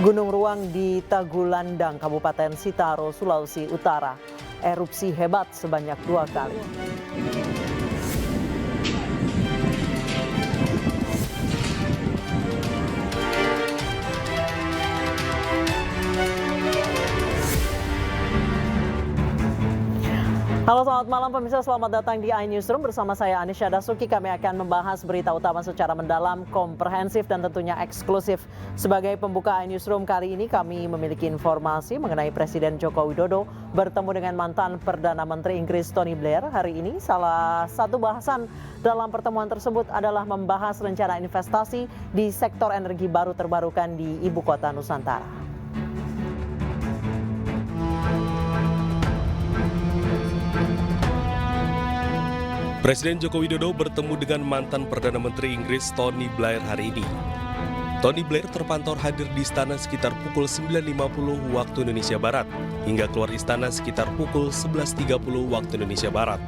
Gunung Ruang di Tagulandang, Kabupaten Sitaro, Sulawesi Utara, erupsi hebat sebanyak 2 kali. Halo, selamat malam pemirsa, selamat datang di iNewsroom bersama saya Anisha Dasuki. Kami akan membahas berita utama secara mendalam, komprehensif dan tentunya eksklusif. Sebagai pembuka iNewsroom kali ini kami memiliki informasi mengenai Presiden Joko Widodo bertemu dengan mantan Perdana Menteri Inggris Tony Blair hari ini. Salah satu bahasan dalam pertemuan tersebut adalah membahas rencana investasi di sektor energi baru terbarukan di Ibu Kota Nusantara. Presiden Joko Widodo bertemu dengan mantan Perdana Menteri Inggris Tony Blair hari ini. Tony Blair terpantau hadir di istana sekitar pukul 9.50 waktu Indonesia Barat, hingga keluar istana sekitar pukul 11.30 waktu Indonesia Barat.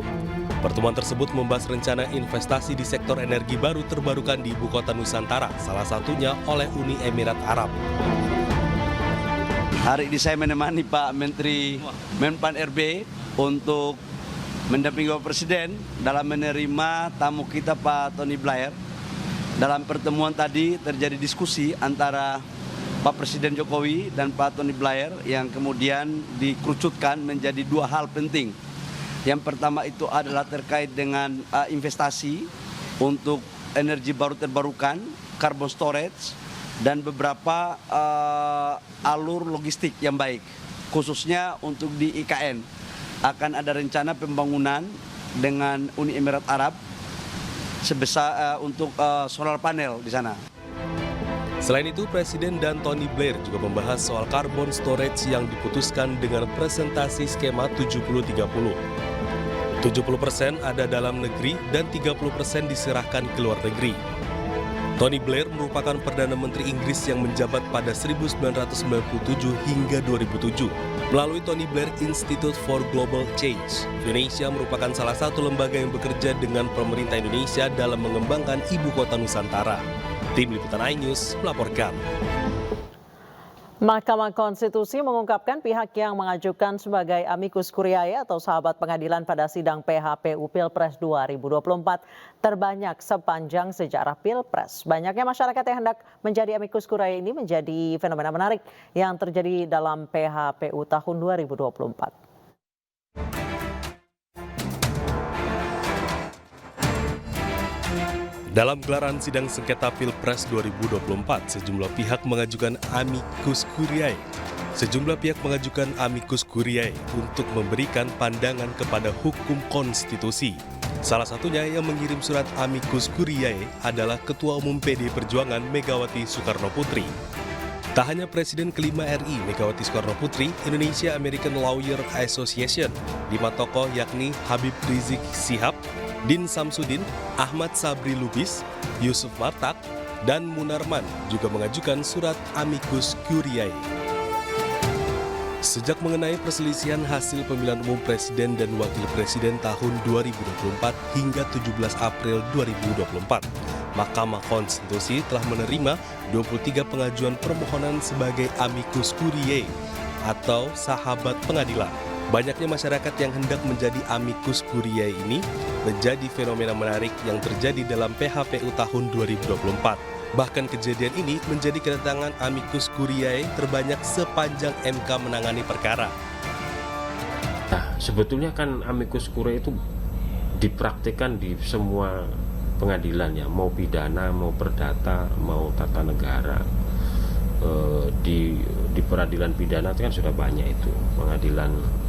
Pertemuan tersebut membahas rencana investasi di sektor energi baru terbarukan di Ibu Kota Nusantara, salah satunya oleh Uni Emirat Arab. Hari ini saya menemani Pak Menteri Menpan RB untuk mendampingi Bapak Presiden dalam menerima tamu kita Pak Tony Blair. Dalam pertemuan tadi terjadi diskusi antara Pak Presiden Jokowi dan Pak Tony Blair yang kemudian dikerucutkan menjadi 2 hal penting. Yang pertama itu adalah terkait dengan investasi untuk energi baru terbarukan, carbon storage, dan beberapa alur logistik yang baik, khususnya untuk di IKN. Akan ada rencana pembangunan dengan Uni Emirat Arab sebesar untuk solar panel di sana. Selain itu, Presiden dan Tony Blair juga membahas soal carbon storage yang diputuskan dengan presentasi skema 70-30. 70% ada dalam negeri dan 30% diserahkan ke luar negeri. Tony Blair merupakan Perdana Menteri Inggris yang menjabat pada 1997 hingga 2007. Melalui Tony Blair Institute for Global Change, Indonesia merupakan salah satu lembaga yang bekerja dengan pemerintah Indonesia dalam mengembangkan Ibu Kota Nusantara. Tim Liputan iNews melaporkan. Mahkamah Konstitusi mengungkapkan pihak yang mengajukan sebagai amicus curiae atau sahabat pengadilan pada sidang PHPU Pilpres 2024 terbanyak sepanjang sejarah Pilpres. Banyaknya masyarakat yang hendak menjadi amicus curiae ini menjadi fenomena menarik yang terjadi dalam PHPU tahun 2024. Dalam gelaran sidang sengketa Pilpres 2024, sejumlah pihak mengajukan amicus curiae. Sejumlah pihak mengajukan amicus curiae untuk memberikan pandangan kepada hukum konstitusi. Salah satunya yang mengirim surat amicus curiae adalah Ketua Umum PD Perjuangan Megawati Soekarno Putri. Tak hanya Presiden kelima RI Megawati Soekarno Putri, Indonesia American Lawyer Association, 5 tokoh yakni Habib Rizik Syihab, Din Samsudin, Ahmad Sabri Lubis, Yusuf Martak, dan Munarman juga mengajukan surat amicus curiae. Sejak mengenai perselisihan hasil pemilihan umum presiden dan wakil presiden tahun 2024 hingga 17 April 2024, Mahkamah Konstitusi telah menerima 23 pengajuan permohonan sebagai amicus curiae atau sahabat pengadilan. Banyaknya masyarakat yang hendak menjadi amicus curiae ini menjadi fenomena menarik yang terjadi dalam PHPU tahun 2024. Bahkan kejadian ini menjadi kedatangan amicus curiae terbanyak sepanjang MK menangani perkara. Nah, sebetulnya kan amicus curiae itu dipraktikkan di semua pengadilan ya, mau pidana, mau perdata, mau tata negara. Di peradilan pidana itu kan sudah banyak itu, pengadilan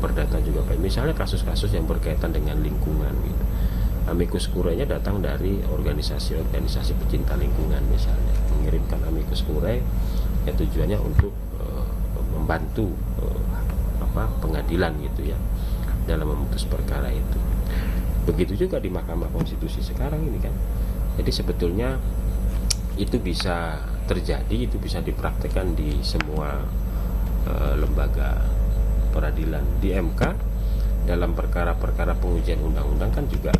perdata juga baik. Misalnya kasus-kasus yang berkaitan dengan lingkungan gitu. Amicus curiae-nya datang dari organisasi-organisasi pecinta lingkungan misalnya, mengirimkan amicus curiae ya tujuannya untuk membantu pengadilan gitu ya dalam memutus perkara itu. Begitu juga di Mahkamah Konstitusi sekarang ini kan. Jadi sebetulnya itu bisa terjadi, itu bisa dipraktikkan di semua lembaga peradilan. Di MK dalam perkara-perkara pengujian undang-undang kan juga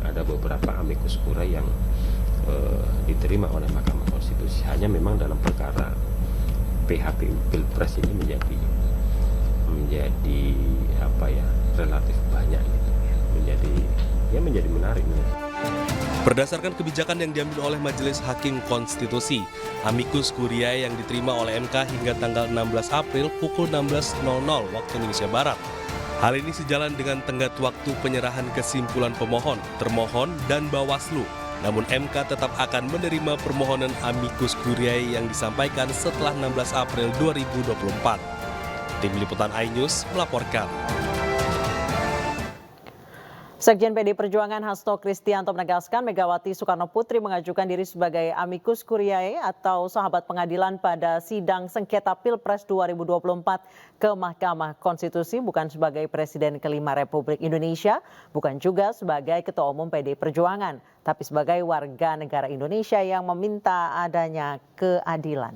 ada beberapa amicus curiae yang diterima oleh Mahkamah Konstitusi. Hanya memang dalam perkara PHPU Pilpres ini menjadi apa ya, relatif banyak gitu. menjadi menarik. Berdasarkan kebijakan yang diambil oleh Majelis Hakim Konstitusi, Amicus Curiae yang diterima oleh MK hingga tanggal 16 April pukul 16.00 waktu Indonesia Barat. Hal ini sejalan dengan tenggat waktu penyerahan kesimpulan pemohon, termohon, dan Bawaslu. Namun MK tetap akan menerima permohonan Amicus Curiae yang disampaikan setelah 16 April 2024. Tim Liputan iNews melaporkan. Sekjen PDI Perjuangan Hasto Kristianto menegaskan Megawati Soekarno Putri mengajukan diri sebagai Amicus Curiae atau sahabat pengadilan pada sidang sengketa Pilpres 2024 ke Mahkamah Konstitusi bukan sebagai Presiden kelima Republik Indonesia, bukan juga sebagai Ketua Umum PDI Perjuangan, tapi sebagai warga negara Indonesia yang meminta adanya keadilan.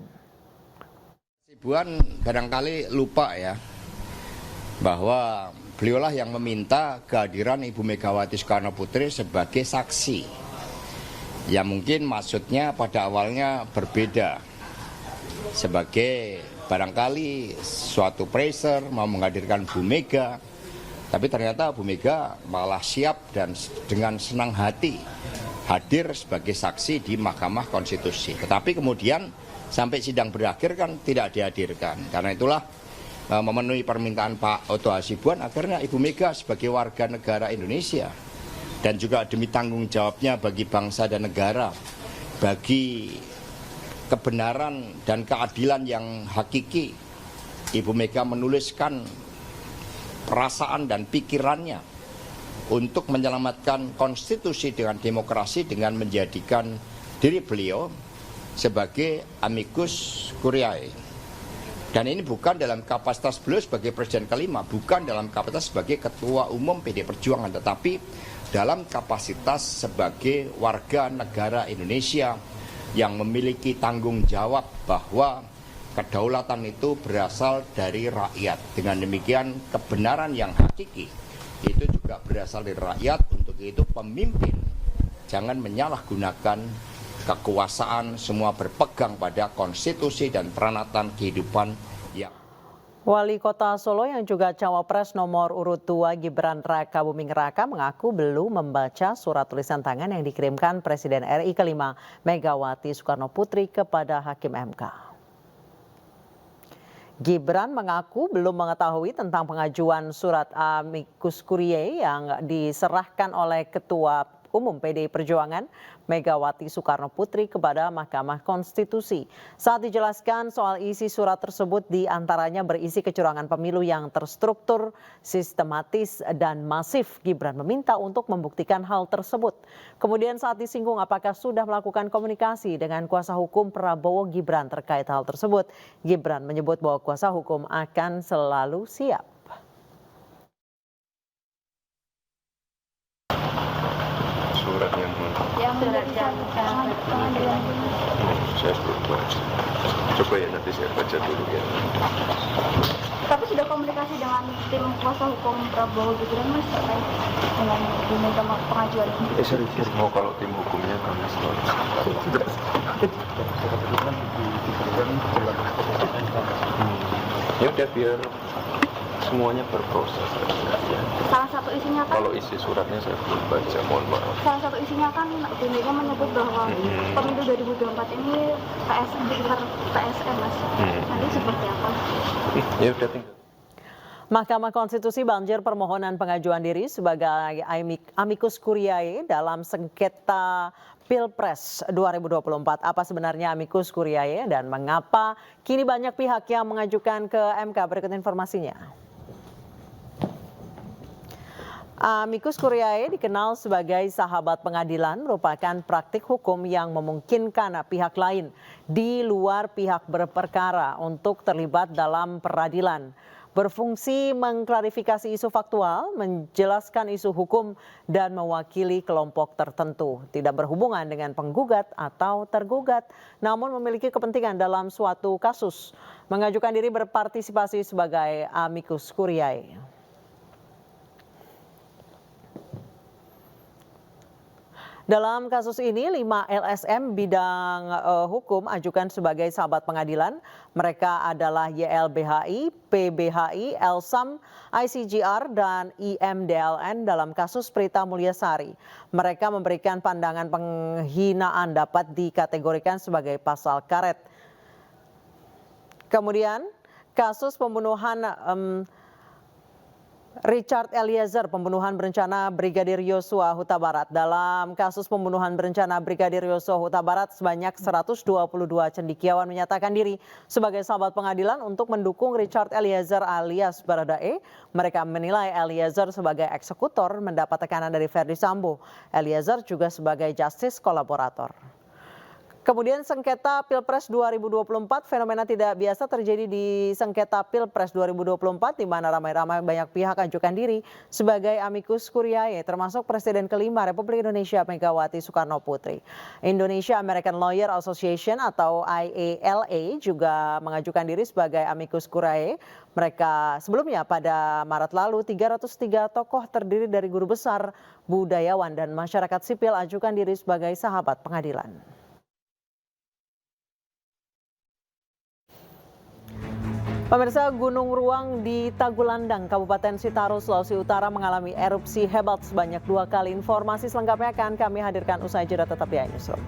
Ibuan barangkali lupa ya bahwa beliaulah yang meminta kehadiran Ibu Megawati Soekarno Putri sebagai saksi. Ya mungkin maksudnya pada awalnya berbeda. Sebagai barangkali suatu pressure mau menghadirkan Bu Mega. Tapi ternyata Bu Mega malah siap dan dengan senang hati hadir sebagai saksi di Mahkamah Konstitusi. Tetapi kemudian sampai sidang berakhir kan tidak dihadirkan. Karena itulah memenuhi permintaan Pak Otto Hasibuan akhirnya Ibu Mega sebagai warga negara Indonesia dan juga demi tanggung jawabnya bagi bangsa dan negara, bagi kebenaran dan keadilan yang hakiki, Ibu Mega menuliskan perasaan dan pikirannya untuk menyelamatkan konstitusi dengan demokrasi dengan menjadikan diri beliau sebagai Amicus Curiae. Dan ini bukan dalam kapasitas beliau sebagai Presiden kelima, bukan dalam kapasitas sebagai Ketua Umum PDI Perjuangan, tetapi dalam kapasitas sebagai warga negara Indonesia yang memiliki tanggung jawab bahwa kedaulatan itu berasal dari rakyat. Dengan demikian kebenaran yang hakiki itu juga berasal dari rakyat. Untuk itu pemimpin jangan menyalahgunakan kekuasaan, semua berpegang pada konstitusi dan peranatan kehidupan yang. Wali Kota Solo yang juga cawapres nomor urut 2 Gibran Raka Buming Raka mengaku belum membaca surat tulisan tangan yang dikirimkan Presiden RI kelima Megawati Soekarno Putri kepada Hakim MK. Gibran mengaku belum mengetahui tentang pengajuan surat Amicus Curiae yang diserahkan oleh Ketua Umum PDI Perjuangan Megawati Soekarno Putri kepada Mahkamah Konstitusi. Saat dijelaskan soal isi surat tersebut diantaranya berisi kecurangan pemilu yang terstruktur, sistematis, dan masif. Gibran meminta untuk membuktikan hal tersebut. Kemudian saat disinggung apakah sudah melakukan komunikasi dengan kuasa hukum Prabowo Gibran terkait hal tersebut, Gibran menyebut bahwa kuasa hukum akan selalu siap. Surat yang pengadilan. Saya belum baca. Coba ya nanti saya baca dulu ya. Tapi sudah komunikasi dengan tim kuasa hukum Prabowo Gibran Mas terkait dengan diminta pengajuan ini. Serius mau kalau tim hukumnya kami selalu. Ya udah biar semuanya berproses. Salah satu isinya kan. Kalau isi suratnya saya belum baca, mohon maaf. Salah satu isinya kan Bu Mega menyebut bahwa pemilu 2024 ini PSN Mas. Nanti seperti apa? Ya udah tinggal. Mahkamah Konstitusi banjir permohonan pengajuan diri sebagai Amicus Curiae dalam sengketa Pilpres 2024. Apa sebenarnya Amicus Curiae dan mengapa kini banyak pihak yang mengajukan ke MK? Berikut informasinya. Amicus Curiae dikenal sebagai sahabat pengadilan, merupakan praktik hukum yang memungkinkan pihak lain di luar pihak berperkara untuk terlibat dalam peradilan. Berfungsi mengklarifikasi isu faktual, menjelaskan isu hukum, dan mewakili kelompok tertentu. Tidak berhubungan dengan penggugat atau tergugat, namun memiliki kepentingan dalam suatu kasus. Mengajukan diri berpartisipasi sebagai Amicus Curiae. Dalam kasus ini, 5 LSM bidang hukum ajukan sebagai sahabat pengadilan. Mereka adalah YLBHI, PBHI, Elsam, ICGR, dan IMDLN dalam kasus Prita Mulyasari. Mereka memberikan pandangan penghinaan dapat dikategorikan sebagai pasal karet. Kemudian, kasus pembunuhan Richard Eliezer, pembunuhan berencana Brigadir Yosua Huta Barat. Dalam kasus pembunuhan berencana Brigadir Yosua Huta Barat, sebanyak 122 cendekiawan menyatakan diri sebagai sahabat pengadilan untuk mendukung Richard Eliezer alias Baradae. Mereka menilai Eliezer sebagai eksekutor mendapat tekanan dari Verdi Sambo. Eliezer juga sebagai justice kolaborator. Kemudian sengketa Pilpres 2024, fenomena tidak biasa terjadi di sengketa Pilpres 2024 di mana ramai-ramai banyak pihak ajukan diri sebagai amicus curiae, termasuk Presiden kelima Republik Indonesia Megawati Soekarno Putri. Indonesia American Lawyer Association atau IALA juga mengajukan diri sebagai amicus curiae. Mereka sebelumnya pada Maret lalu 303 tokoh terdiri dari guru besar, budayawan dan masyarakat sipil ajukan diri sebagai sahabat pengadilan. Pemirsa, Gunung Ruang di Tagulandang, Kabupaten Sitaro, Sulawesi Utara mengalami erupsi hebat sebanyak 2 kali. Informasi selengkapnya akan kami hadirkan usai jeda, tetap di iNewsroom.